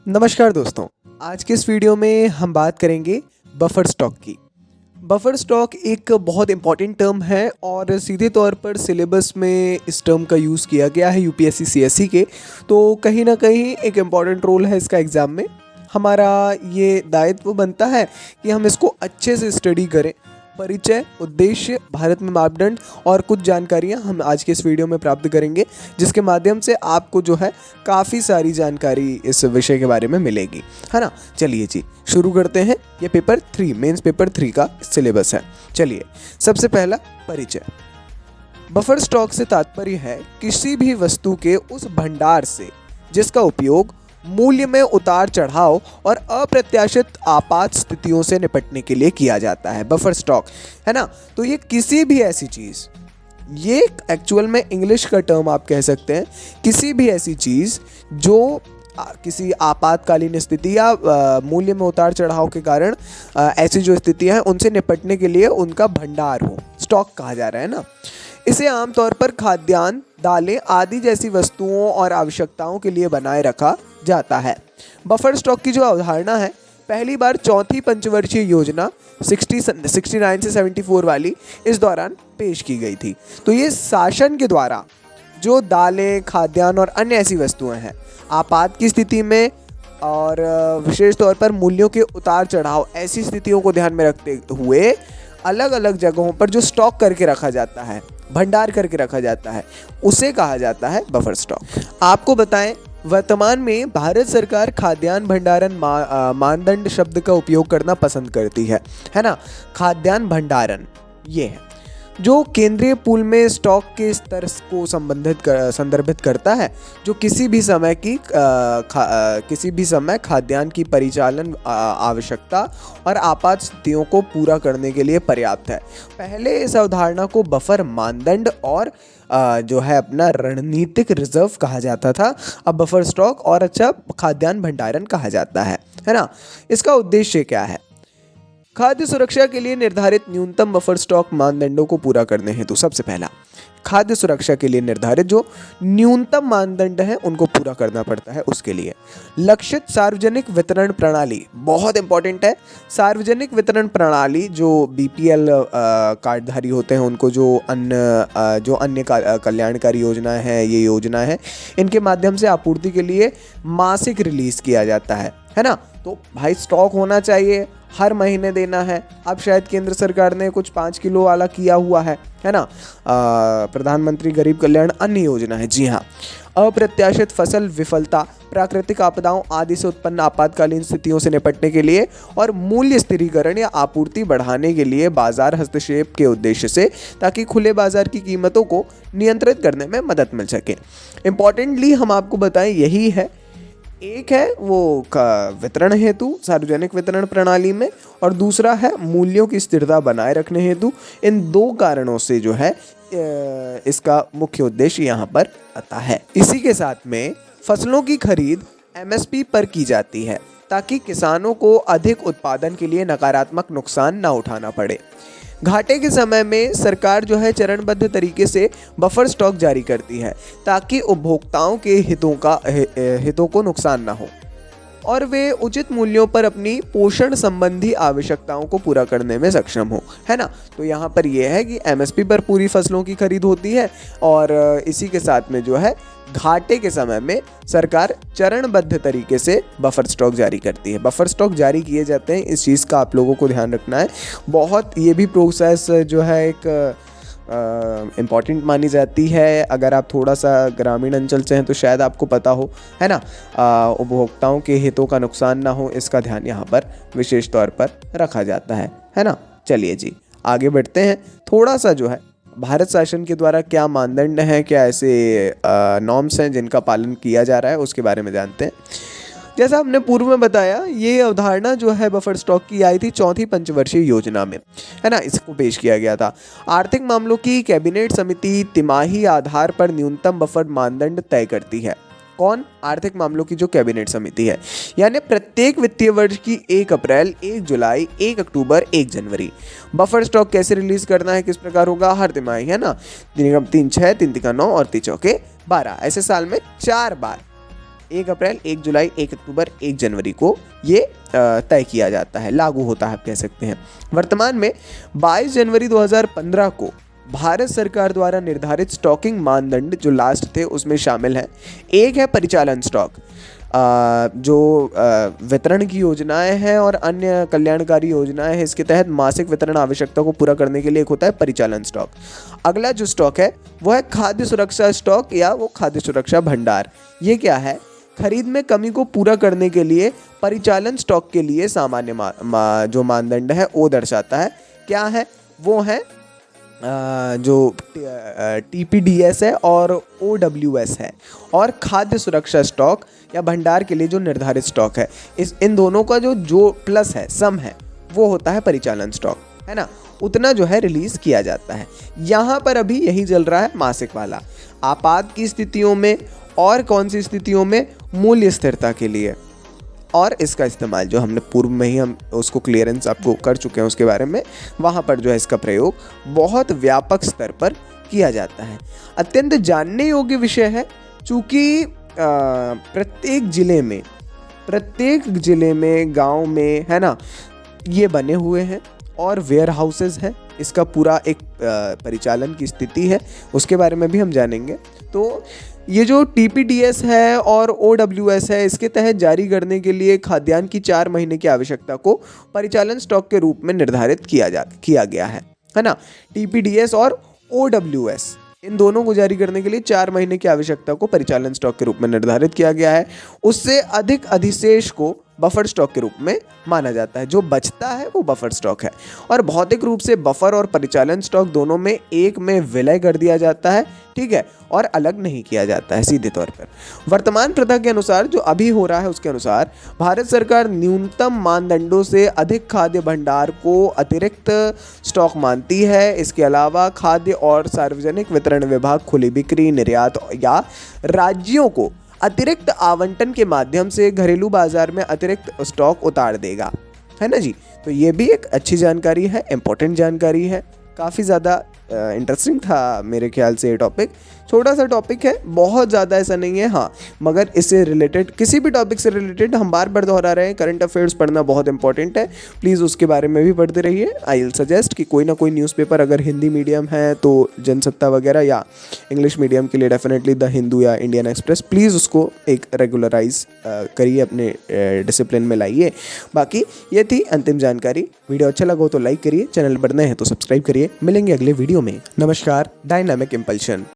नमस्कार दोस्तों। आज के इस वीडियो में हम बात करेंगे बफर स्टॉक की। बफर स्टॉक एक बहुत इंपॉर्टेंट टर्म है और सीधे तौर पर सिलेबस में इस टर्म का यूज़ किया गया है यूपीएससी सीएससी के। तो कहीं ना कहीं एक इम्पॉर्टेंट रोल है इसका एग्ज़ाम में। हमारा ये दायित्व बनता है कि हम इसको अच्छे से स्टडी करें। परिचय, उद्देश्य, भारत में मापदंड और कुछ जानकारियां हम आज के इस वीडियो में प्राप्त करेंगे, जिसके माध्यम से आपको जो है काफ़ी सारी जानकारी इस विषय के बारे में मिलेगी, है ना। चलिए जी शुरू करते हैं। ये पेपर 3 मेंस पेपर 3 का सिलेबस है। चलिए सबसे पहला परिचय। बफर स्टॉक से तात्पर्य है किसी भी वस्तु के उस भंडार से जिसका उपयोग मूल्य में उतार चढ़ाव और अप्रत्याशित आपात स्थितियों से निपटने के लिए किया जाता है। बफर स्टॉक, है ना। तो ये किसी भी ऐसी चीज़, ये एक्चुअल में इंग्लिश का टर्म आप कह सकते हैं, किसी भी ऐसी चीज़ जो किसी आपातकालीन स्थिति या मूल्य में उतार चढ़ाव के कारण ऐसी जो स्थितियां हैं उनसे निपटने के लिए उनका भंडार हो, स्टॉक कहा जा रहा है ना। इसे आमतौर पर खाद्यान्न, दालें आदि जैसी वस्तुओं और आवश्यकताओं के लिए बनाए रखा जाता है। बफर स्टॉक की जो अवधारणा है पहली बार चौथी पंचवर्षीय योजना 69 से 74 वाली इस दौरान पेश की गई थी। तो ये शासन के द्वारा जो दालें, खाद्यान्न और अन्य ऐसी वस्तुएं हैं आपात की स्थिति में और विशेष तौर पर मूल्यों के उतार चढ़ाव ऐसी स्थितियों को ध्यान में रखते हुए अलग अलग जगहों पर जो स्टॉक करके रखा जाता है, भंडार करके रखा जाता है, उसे कहा जाता है बफर स्टॉक। आपको बताएं, वर्तमान में भारत सरकार खाद्यान्न भंडारण मानदंड शब्द का उपयोग करना पसंद करती है ना। खाद्यान्न भंडारण ये है जो केंद्रीय पूल में स्टॉक के स्तर को संदर्भित करता है, जो किसी भी समय खाद्यान्न की परिचालन आवश्यकता और आपात स्थितियों को पूरा करने के लिए पर्याप्त है। पहले इस अवधारणा को बफर मानदंड और जो है अपना रणनीतिक रिजर्व कहा जाता था। अब बफर स्टॉक और अच्छा खाद्यान्न भंडारण कहा जाता है ना। इसका उद्देश्य क्या है? खाद्य सुरक्षा के लिए निर्धारित न्यूनतम बफर स्टॉक मानदंडों को पूरा करने हेतु सबसे पहला खाद्य सुरक्षा के लिए निर्धारित जो न्यूनतम मानदंड हैं उनको पूरा करना पड़ता है। उसके लिए लक्षित सार्वजनिक वितरण प्रणाली बहुत इंपॉर्टेंट है। सार्वजनिक वितरण प्रणाली जो बीपीएल कार्डधारी होते हैं उनको जो अन्य कल्याणकारी योजना है, ये योजना है, इनके माध्यम से आपूर्ति के लिए मासिक रिलीज किया जाता है ना। तो भाई स्टॉक होना चाहिए, हर महीने देना है। अब शायद केंद्र सरकार ने कुछ 5 किलो वाला किया हुआ है ना। प्रधानमंत्री गरीब कल्याण अन्न योजना है, जी हाँ। अप्रत्याशित फसल विफलता, प्राकृतिक आपदाओं आदि से उत्पन्न आपातकालीन स्थितियों से निपटने के लिए और मूल्य स्थिरीकरण या आपूर्ति बढ़ाने के लिए बाजार हस्तक्षेप के उद्देश्य से, ताकि खुले बाजार की कीमतों को नियंत्रित करने में मदद मिल सके। इम्पॉर्टेंटली हम आपको बताएं यही है, एक है वो वितरण हेतु सार्वजनिक वितरण प्रणाली में, और दूसरा है मूल्यों की स्थिरता बनाए रखने हेतु। इन दो कारणों से जो है इसका मुख्य उद्देश्य यहाँ पर आता है। इसी के साथ में फसलों की खरीद एमएसपी पर की जाती है ताकि किसानों को अधिक उत्पादन के लिए नकारात्मक नुकसान ना उठाना पड़े। घाटे के समय में सरकार जो है चरणबद्ध तरीके से बफर स्टॉक जारी करती है ताकि उपभोक्ताओं के हितों को नुकसान ना हो और वे उचित मूल्यों पर अपनी पोषण संबंधी आवश्यकताओं को पूरा करने में सक्षम हो, है ना। तो यहाँ पर यह है कि एमएसपी पर पूरी फसलों की खरीद होती है और इसी के साथ में जो है घाटे के समय में सरकार चरणबद्ध तरीके से बफर स्टॉक जारी करती है। बफर स्टॉक जारी किए जाते हैं, इस चीज़ का आप लोगों को ध्यान रखना है। बहुत ये भी प्रोसेस जो है एक इम्पॉर्टेंट मानी जाती है। अगर आप थोड़ा सा ग्रामीण अंचल से हैं तो शायद आपको पता हो, है ना। उपभोक्ताओं के हितों का नुकसान ना हो, इसका ध्यान यहाँ पर विशेष तौर पर रखा जाता है ना। चलिए जी आगे बढ़ते हैं। थोड़ा सा जो है भारत शासन के द्वारा क्या मानदंड हैं, क्या ऐसे नॉर्म्स हैं जिनका पालन किया जा रहा है, उसके बारे में जानते हैं। जैसा हमने पूर्व में बताया, ये अवधारणा जो है बफर स्टॉक की आई थी चौथी पंचवर्षीय योजना में, है ना। इसको पेश किया गया था। आर्थिक मामलों की कैबिनेट समिति तिमाही आधार पर न्यूनतम बफर मानदंड तय करती है। कौन? आर्थिक मामलों की जो कैबिनेट समिति है, यानी प्रत्येक वित्तीय वर्ष की 1 अप्रैल, 1 जुलाई, 1 अक्टूबर, 1 जनवरी बफर स्टॉक कैसे रिलीज करना है, किस प्रकार होगा, हर तिमाही, है ना। 3 6 3 9 और 3 चौके 12 ऐसे साल में 4 बार 1 अप्रैल, 1 जुलाई, 1 अक्टूबर, 1 जनवरी को ये तय किया जाता है, लागू होता है आप कह सकते हैं। वर्तमान में 22 जनवरी 2015 को भारत सरकार द्वारा निर्धारित स्टॉकिंग मानदंड जो लास्ट थे उसमें शामिल हैं। एक है परिचालन स्टॉक, जो वितरण की योजनाएं हैं और अन्य कल्याणकारी योजनाएं हैं, इसके तहत मासिक वितरण आवश्यकता को पूरा करने के लिए एक होता है परिचालन स्टॉक। अगला जो स्टॉक है वो है खाद्य सुरक्षा स्टॉक या वो खाद्य सुरक्षा भंडार। ये क्या है? खरीद में कमी को पूरा करने के लिए परिचालन स्टॉक के लिए सामान्य जो मानदंड है वो दर्शाता है। क्या है वो? है जो TPDS है और OWS है। और खाद्य सुरक्षा स्टॉक या भंडार के लिए जो निर्धारित स्टॉक है, इन दोनों का जो प्लस है, सम है, वो होता है परिचालन स्टॉक, है ना। उतना जो है रिलीज किया जाता है। यहाँ पर अभी यही चल रहा है मासिक वाला। आपात की स्थितियों में और कौन सी स्थितियों में? मूल्य स्थिरता के लिए। और इसका इस्तेमाल जो हमने पूर्व में ही हम उसको क्लियरेंस आपको कर चुके हैं उसके बारे में, वहाँ पर जो है इसका प्रयोग बहुत व्यापक स्तर पर किया जाता है। अत्यंत जानने योग्य विषय है, चूँकि प्रत्येक ज़िले में गांव में, है ना, ये बने हुए हैं और वेयर हाउसेज हैं। इसका पूरा एक परिचालन की स्थिति है, उसके बारे में भी हम जानेंगे। तो ये जो TPDS है और OWS है, इसके तहत जारी करने के लिए खाद्यान्न की 4 महीने की आवश्यकता को परिचालन स्टॉक के रूप में निर्धारित किया गया है ना। TPDS और OWS इन दोनों को जारी करने के लिए 4 महीने की आवश्यकता को परिचालन स्टॉक के रूप में निर्धारित किया गया है। उससे अधिक अधिशेष को बफर स्टॉक के रूप में माना जाता है। जो बचता है वो बफर स्टॉक है। और भौतिक रूप से बफर और परिचालन स्टॉक दोनों में एक में विलय कर दिया जाता है, ठीक है, और अलग नहीं किया जाता है सीधे तौर पर। वर्तमान प्रथा के अनुसार जो अभी हो रहा है उसके अनुसार भारत सरकार न्यूनतम मानदंडों से अधिक खाद्य भंडार को अतिरिक्त स्टॉक मानती है। इसके अलावा खाद्य और सार्वजनिक वितरण विभाग खुली बिक्री, निर्यात या राज्यों को अतिरिक्त आवंटन के माध्यम से घरेलू बाजार में अतिरिक्त स्टॉक उतार देगा, है ना जी। तो ये भी एक अच्छी जानकारी है, इम्पोर्टेंट जानकारी है। काफ़ी ज़्यादा इंटरेस्टिंग था मेरे ख्याल से ये टॉपिक। छोटा सा टॉपिक है, बहुत ज़्यादा ऐसा नहीं है, हाँ, मगर इससे रिलेटेड किसी भी टॉपिक से रिलेटेड हम बार बार दोहरा रहे हैं, करंट अफेयर्स पढ़ना बहुत इंपॉर्टेंट है। प्लीज़ उसके बारे में भी पढ़ते रहिए। आई विल सजेस्ट कि कोई ना कोई न्यूज़पेपर, अगर हिंदी मीडियम है तो जनसत्ता वगैरह, या इंग्लिश मीडियम के लिए डेफिनेटली द हिंदू या इंडियन एक्सप्रेस, प्लीज़ उसको एक रेगुलराइज करिए, अपने डिसिप्लिन में लाइए। बाकी ये थी अंतिम जानकारी। वीडियो अच्छा लगा हो तो लाइक करिए, चैनल पर नए हैं तो सब्सक्राइब करिए। मिलेंगे अगले वीडियो में। नमस्कार। Dynamic impulsion.